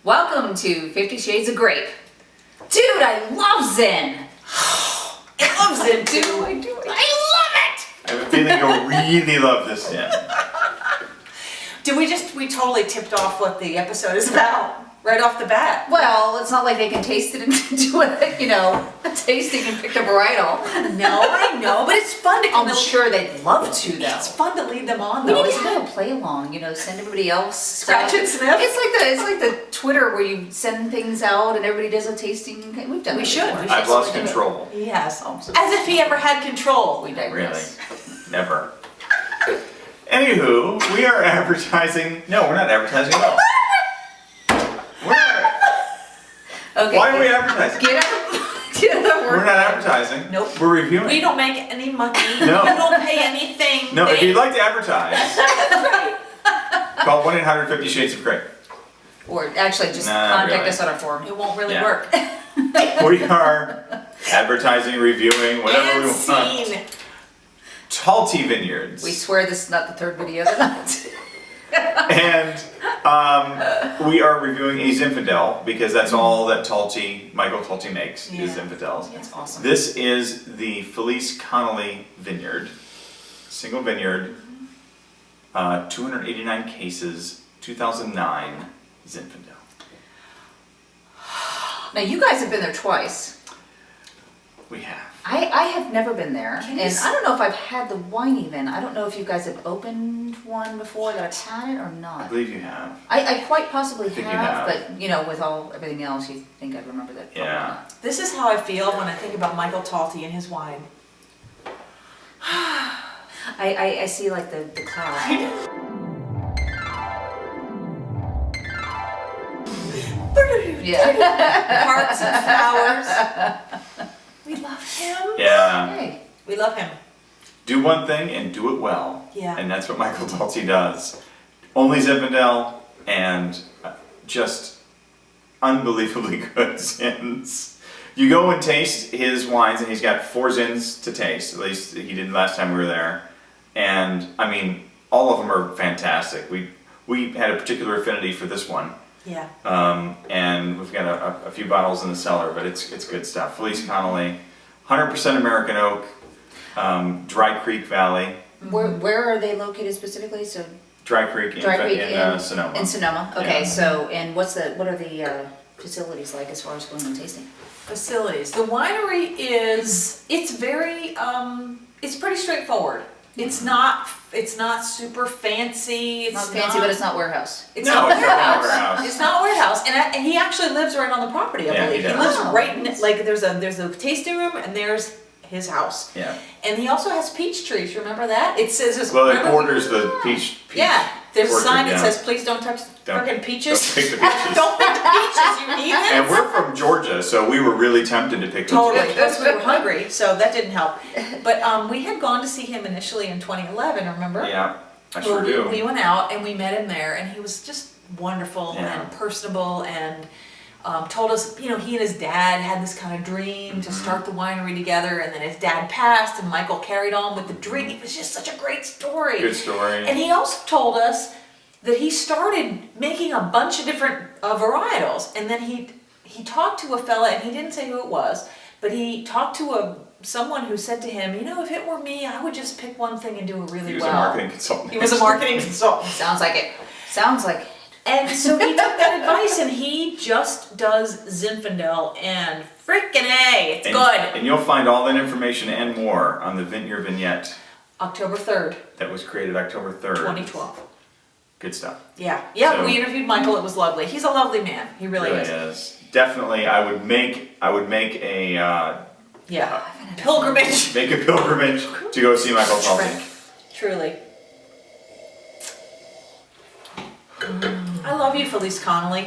Welcome to 50 Shades of Grape. Dude, I love Zen. I love Zen too. I do. I love it. I have a feeling you'll really love this Zen. We totally tipped off what the episode is about right off the bat. Well, it's not like they can taste it and do a tasting and pick a varietal. No, I know, but it's fun to I'm sure they'd love to, though. It's fun to lead them on, We though. need to Isn't have it? a play along, send everybody else Scratch stuff. and sniff? It's like the Twitter where you send things out and everybody does a tasting. We've done We that should. before. We I've lost do it. control. Yes. Oh, so- As if he ever had control. We Really? digress. Never. Anywho, we are advertising. No, we're not advertising at all. Okay. Why are we advertising? Get out of We're not advertising. Nope. We're reviewing. We don't make any money. No. You don't pay anything. No, if you'd like to advertise, Right. call 1-800-50 Shades of Grey. Or actually, just Nah, contact really. us on our forum. It won't really Yeah. work. We are advertising, reviewing, whatever And we want. scene. Tall Tea Vineyards. We swear this is not the third video of the night. And we are reviewing a Zinfandel because that's all that Michael Talty makes is Yeah. Zinfandels. That's awesome. This is the Felice Connolly vineyard, single vineyard, 289 cases, 2009 Zinfandel. Now, you guys have been there twice. We have. I have never been there, Can you and s- I don't know if I've had the wine even. I don't know if you guys have opened one before that I've had it or I not. believe you have. I quite possibly think you have, have. but with everything else, you think I'd remember that. Probably Yeah. not. This is how I feel when I think about Michael Talty and his wine. I see like the cloud. Yeah. Hearts and flowers. We love him. Yeah. Hey. We love him. Do one thing and do it well. Yeah. And that's what Michael Talty does. Only Zinfandel and just unbelievably good zins. You go and taste his wines, and he's got 4 zins to taste. At least he did last time we were there. And I mean, all of them are fantastic. We had a particular affinity for this one. Yeah. And we've got a few bottles in the cellar, but it's good stuff. Felice Connolly, 100% American oak, Dry Creek Valley. Where are they located specifically? So Dry Creek in Sonoma. In Sonoma. Okay. Yeah. So and what are the facilities like as far as going and tasting? Facilities. The winery it's very it's pretty straightforward. It's not super fancy. It's Not fancy, but it's not warehouse. It's No, not it's not warehouse. warehouse. It's not warehouse, and he actually lives right on the property. I Yeah, he believe he does. lives Oh, right nice. like there's a tasting room, and there's his house. Yeah. And he also has peach trees. Remember that? It says Well, it remember- borders the peach. Yeah, there's a orchard, sign that yeah. says, "Please don't touch Don't- frickin' peaches." Don't pick the peaches. Don't pick the peaches, you heathens. And we're from Georgia, so we were really tempted to pick those Totally. peaches. Plus we were hungry, so that didn't help. But we had gone to see him initially in 2011. Remember? Yeah, I Well, sure do. we went out and we met him there, and he was just wonderful Yeah. and personable, and told us, he and his dad had this kind of dream to start the winery together, and then his dad passed, and Michael carried on with the dream. It was just such a great story. Good story. And he also told us that he started making a bunch of different varietals, and then he talked to a fella, and he didn't say who it was, but he talked to someone who said to him, if it were me, I would just pick one thing and do it really He was well. a marketing consultant. He was a marketing consultant. Sounds like it. Sounds like it. And so he took that advice, and he just does Zinfandel, and frickin' A, it's good. And you'll find all that information and more on the Vintner Vignette October 3rd, that was created October 3rd. 2012. Good stuff. Yeah, So- we interviewed Michael, it was lovely. He's a lovely man, he really is. Definitely, I would make a Yeah, pilgrimage. make a pilgrimage to go see Michael Talty. Truly. I love you, Felice Connolly,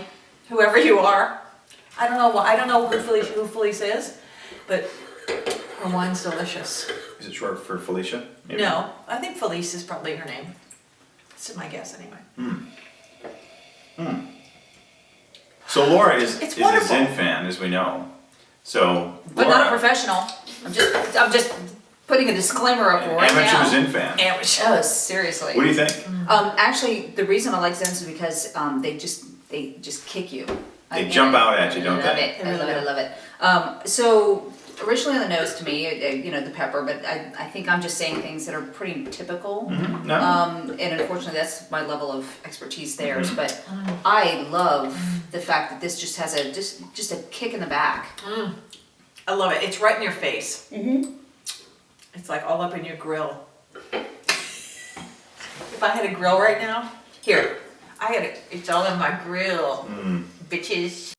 whoever you are. I don't know who Felice is, but her wine's delicious. Is it short for Felicia? Maybe? No, I think Felice is probably her name. That's my guess anyway. So Laura is It's a wonderful. Zin fan, as we know. So But Laura, not a professional. I'm just putting a disclaimer up an right amateur now. Zin fan. Amateur. Oh, seriously. What do you think? Actually, the reason I like Zens is because they just kick you. They jump out at you, don't I love they? it. I love it. I love it. So originally on the nose to me, the pepper, but I think I'm just saying things that are pretty typical. Mhm, no. And unfortunately, that's my level of expertise there. But I love the fact that this just has just a kick in the back. I love it. It's right in your face. It's like all up in your grill. If I had a grill right now, here, it's all in my grill, bitches.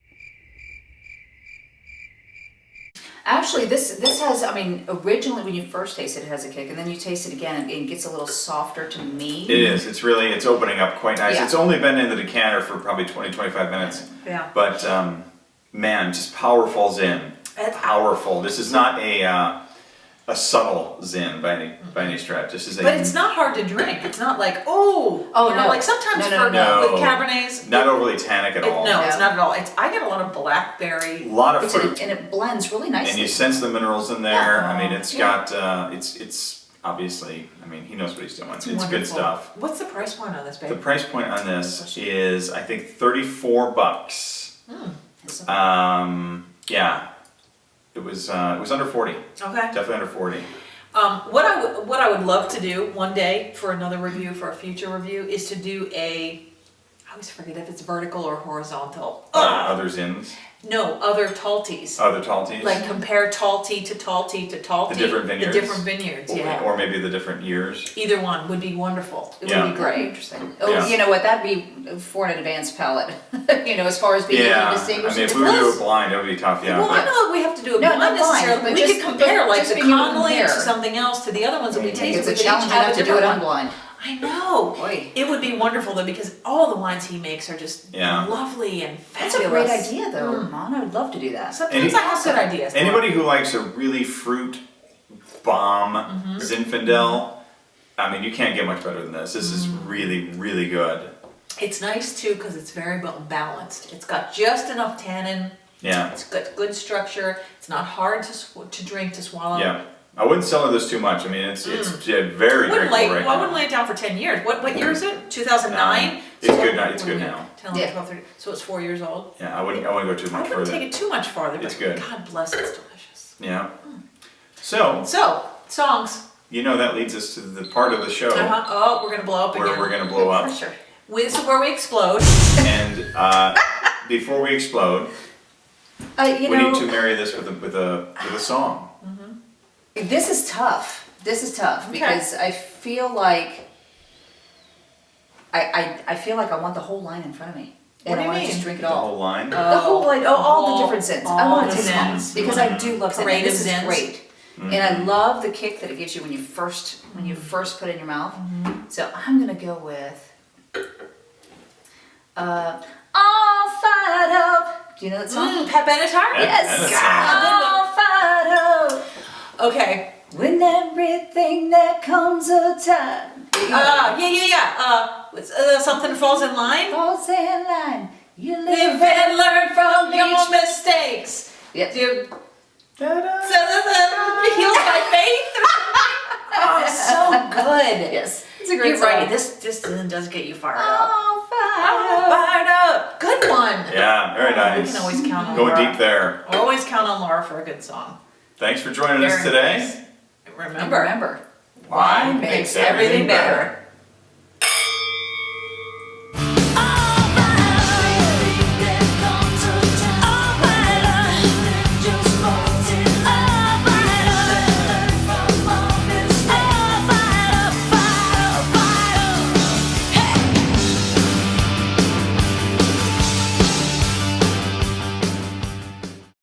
Actually, this has, I mean, originally when you first taste it, it has a kick, and then you taste it again, and it gets a little softer to me. It is. It's opening up quite nice. Yeah. It's only been in the decanter for probably 20-25 minutes. Yeah. But man, just powerful zin. Powerful. This is not a subtle zin by any stretch. This is a. But it's not hard to drink. It's not like, no. Like sometimes No. with Cabernets. Not overly tannic at all. No, it's not at all. I get a lot of blackberry. A lot of fruit. And it blends really nicely. And you sense the minerals in there. I mean, it's got, it's obviously, I mean, he knows what he's doing. It's good Wonderful. stuff. What's the price point on this, babe? The price point on this is, I think, $34. Yeah. It was under 40. Okay. Definitely under 40. What I would love to do one day for another review, for a future review, is to do I always forget if it's vertical or horizontal. Other zins. No, other Talties. Other Talties. Like compare Taltie to Taltie to Taltie. The different vineyards. The different vineyards, yeah. Or maybe the different years. Either one would be wonderful. It Yeah. would be great. Interesting. Oh, Yeah. you know what? That'd be for an advanced palate. As far as being able Yeah. to I distinguish mean, if it. we were to do it blind, it would be tough, yeah. Well, I but- know that we have to do it No, blind not blind, necessarily, but we just- could compare but like just the being able to Connolly to compare. something else to the other ones that we tasted. It's a We could each challenge have enough to do different it one. unblind. I know. Boy. It would be wonderful though, because all the wines he makes are just Yeah. lovely and That's fabulous. a great idea, though, Mon. I would love to do that. Sometimes I have good ideas. Anybody who likes a really fruit bomb Zinfandel, I mean, you can't get much better than this. This is really, really good. It's nice too because it's very well balanced. It's got just enough tannin. Yeah. It's got good structure. It's not hard to drink, to swallow. Yeah. I wouldn't sell it this too much. I mean, it's very drinkable right I now. wouldn't lay it down for 10 years. What year is it? 2009? It's good now. It's good now. 10, 11, 12, 13. So it's 4 years old. Yeah, I wouldn't go too I much wouldn't further. take it too much farther, but It's good. God bless, it's delicious. Yeah. So, So, songs. that leads us to the part of the show Oh, we're gonna blow up where again. we're going to blow up. Pressure. This is where we explode. And before we explode, we need to marry this with a song. This is tough. This is tough Okay. because I feel like I feel like I want the whole line in front of me. What And do I you want to mean? just drink it The all. whole line. The whole line, all the different scents. I all want the to taste them all scents. because I do love scent. Parade of This is scents. great. And I love the kick that it gives you when you first put it in your mouth. So I'm gonna go with All Fired Up. Do you know that song? Pat Benatar? Yes. Yeah, All Fired Up. Okay. When everything that comes a time Something falls in line. falls in line, you Live and learn from your each mistakes. Yep. Healed by faith. Oh, so good. Yes, it's a great You're song. right. This does get you fired up. All fired up. Fired up. Good one. Yeah, very nice. We can always count on Going Laura. deep there. Always count on Laura for a good song. Thanks for joining us Very today. nice. And Remember. remember, Wine makes everything better.